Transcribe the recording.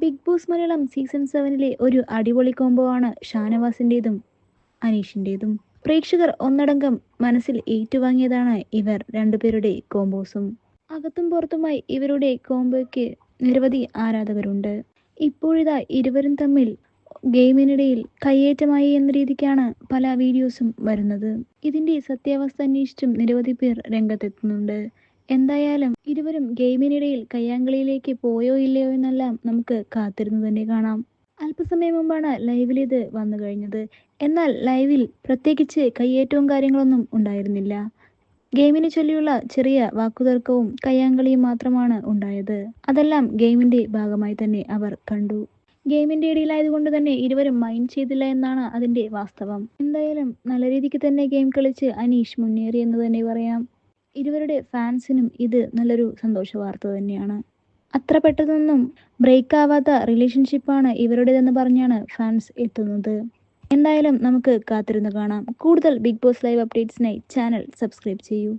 Big boss Malayalam season 7-ലെ ഒരു അടിപൊളി combo ആണ് ഷാനവാസിൻ്റെതും അനീഷിൻ്റെതും. പ്രേക്ഷകർ ഒന്നടങ്കം മനസ്സിൽ ഏറ്റുവാങ്ങിയതാണ് ഇവർ രണ്ടുപേരുടെ കോംബോസും. അകത്തും പുറത്തുമായി ഇവരുടെ കോംബോയ്ക്ക് നിരവധി ആരാധകരുണ്ട്. ഇപ്പോഴിതാ ഇരുവരും തമ്മിൽ ഗെയിമിനിടയിൽ കയ്യേറ്റമായി എന്ന രീതിക്കാണ് പല വീഡിയോസും വരുന്നത്. ഇതിന്റെ സത്യാവസ്ഥ അന്വേഷിച്ചും നിരവധി പേർ രംഗത്തെത്തുന്നുണ്ട്. എന്തായാലും ഇരുവരും ഗെയിമിനിടയിൽ കയ്യാങ്കളിയിലേക്ക് പോയോ ഇല്ലയോ എന്നെല്ലാം നമുക്ക് കാത്തിരുന്നു തന്നെ കാണാം. അല്പസമയം മുമ്പാണ് ലൈവിൽ ഇത് വന്നു കഴിഞ്ഞത്. എന്നാൽ ലൈവിൽ പ്രത്യേകിച്ച് കയ്യേറ്റവും കാര്യങ്ങളൊന്നും ഉണ്ടായിരുന്നില്ല. ഗെയിമിനെ ചൊല്ലിയുള്ള ചെറിയ വാക്കുതർക്കവും കയ്യാങ്കളിയും മാത്രമാണ് ഉണ്ടായത്. അതെല്ലാം ഗെയിമിന്റെ ഭാഗമായി തന്നെ അവർ കണ്ടു. ഗെയിമിന്റെ ഇടയിലായതുകൊണ്ട് തന്നെ ഇരുവരും മൈൻഡ് ചെയ്തില്ല എന്നാണ് അതിന്റെ വാസ്തവം. എന്തായാലും നല്ല രീതിക്ക് തന്നെ ഗെയിം കളിച്ച് അനീഷ് മുന്നേറി എന്ന് തന്നെ പറയാം. ഇരുവരുടെ ഫാൻസിനും ഇത് നല്ലൊരു സന്തോഷ വാർത്ത തന്നെയാണ്. അത്ര പെട്ടെന്നൊന്നും ബ്രേക്ക് ആവാത്ത റിലേഷൻഷിപ്പാണ് ഇവരുടേതെന്ന് പറഞ്ഞാണ് ഫാൻസ് എത്തുന്നത്. എന്തായാലും നമുക്ക് കാത്തിരുന്ന് കാണാം. കൂടുതൽ ബിഗ് ബോസ് ലൈവ് അപ്ഡേറ്റ്സിനായി ചാനൽ സബ്സ്ക്രൈബ് ചെയ്യൂ.